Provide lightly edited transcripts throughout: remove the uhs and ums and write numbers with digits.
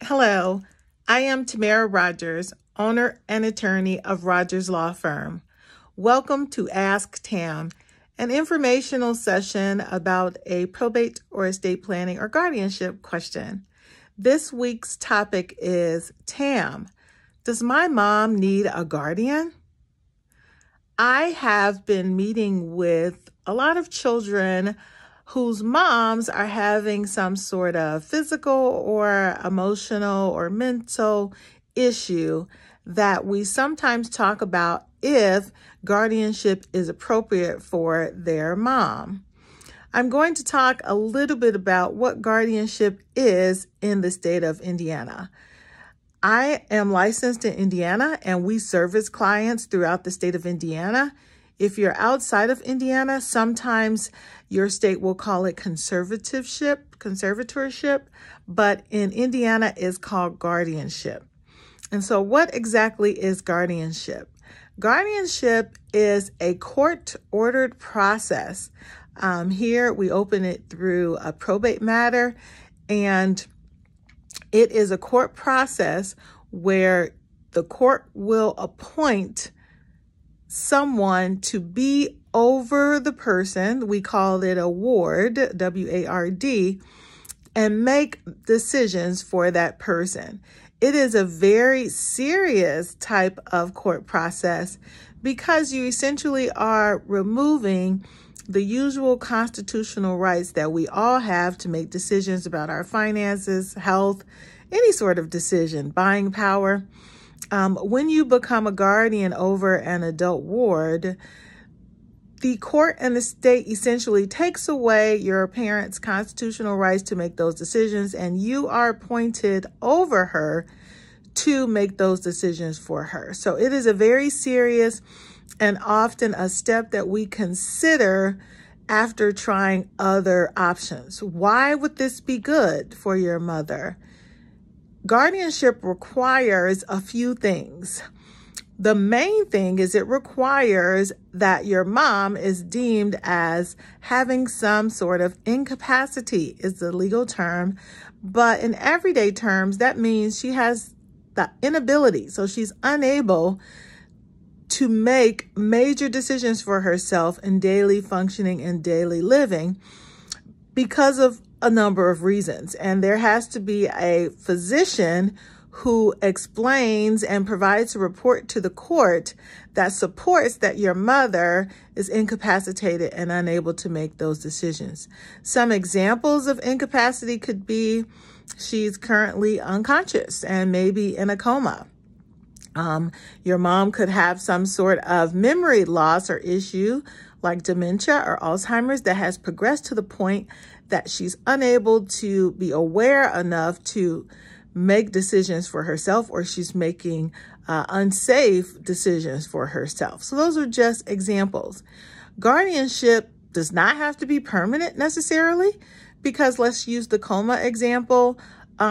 Hello, I am Tamara Rogers, owner and attorney of Rogers Law Firm. Welcome to Ask Tam, an informational session about a probate or estate planning or guardianship question. This week's topic is Tam, does my mom need a guardian? I have been meeting with a lot of children whose moms are having some sort of physical or emotional or mental issue that we sometimes talk about if guardianship is appropriate for their mom. I'm going to talk a little bit about what guardianship is in the state of Indiana. I am licensed in Indiana and we service clients throughout the state of Indiana. If you're outside of Indiana, sometimes your state will call it conservatorship, but in Indiana it's called guardianship. And so what exactly is guardianship? Guardianship is a court-ordered process. Here we open it through a probate matter, and it is a court process where the court will appoint someone to be over the person, we call it a ward, W-A-R-D, and make decisions for that person. It is a very serious type of court process because you essentially are removing the usual constitutional rights that we all have to make decisions about our finances, health, any sort of decision, buying power. When you become a guardian over an adult ward, the court and the state essentially takes away your parents' constitutional rights to make those decisions, and you are appointed over her to make those decisions for her. So it is a very serious and often a step that we consider after trying other options. Why would this be good for your mother? Guardianship requires a few things. The main thing is it requires that your mom is deemed as having some sort of incapacity is the legal term, but in everyday terms, that means she has the inability. So she's unable to make major decisions for herself in daily functioning and daily living because of a number of reasons. And there has to be a physician who explains and provides a report to the court that supports that your mother is incapacitated and unable to make those decisions. Some examples of incapacity could be she's currently unconscious and maybe in a coma. Your mom could have some sort of memory loss or issue like dementia or Alzheimer's that has progressed to the point that she's unable to be aware enough to make decisions for herself, or she's making unsafe decisions for herself. So those are just examples. Guardianship does not have to be permanent necessarily, because let's use the coma example.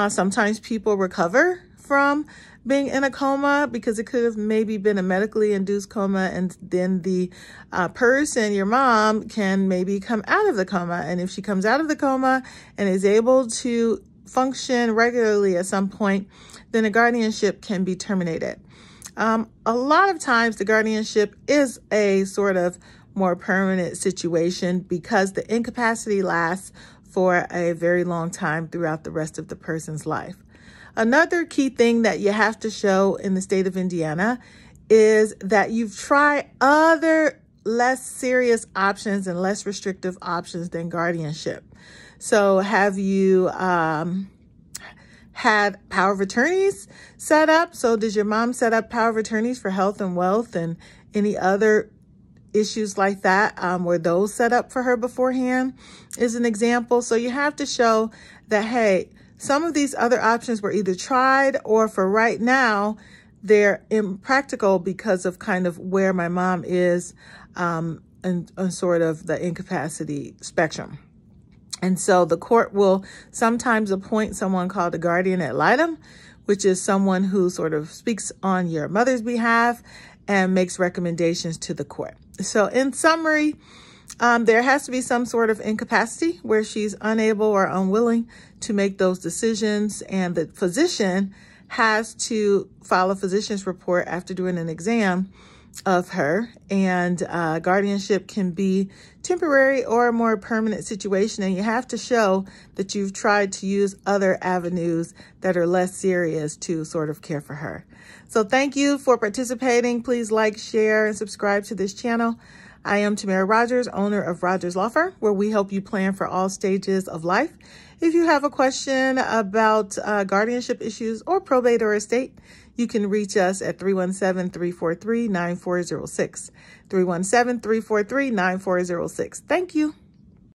Sometimes people recover from being in a coma because it could have maybe been a medically induced coma, and then the person, your mom, can maybe come out of the coma. And if she comes out of the coma and is able to function regularly at some point, then a guardianship can be terminated. A lot of times the guardianship is a sort of more permanent situation because the incapacity lasts for a very long time throughout the rest of the person's life. Another key thing that you have to show in the state of Indiana is that you've tried other less serious options and less restrictive options than guardianship. So have you had power of attorneys set up? So does your mom set up power of attorneys for health and wealth and any other issues like that? Were those set up for her beforehand is an example. So you have to show that, hey, some of these other options were either tried or for right now, they're impractical because of kind of where my mom is and sort of the incapacity spectrum. And so the court will sometimes appoint someone called a guardian ad litem, which is someone who sort of speaks on your mother's behalf and makes recommendations to the court. So in summary, There has to be some sort of incapacity where she's unable or unwilling to make those decisions, and the physician has to file a physician's report after doing an exam of her. And guardianship can be temporary or a more permanent situation, and you have to show that you've tried to use other avenues that are less serious to sort of care for her. So thank you for participating. Please like, share, and subscribe to this channel. I am Tamara Rogers, owner of Rogers Law Firm, where we help you plan for all stages of life. If you have a question about guardianship issues or probate or estate, you can reach us at 317-343-9406. 317-343-9406. Thank you.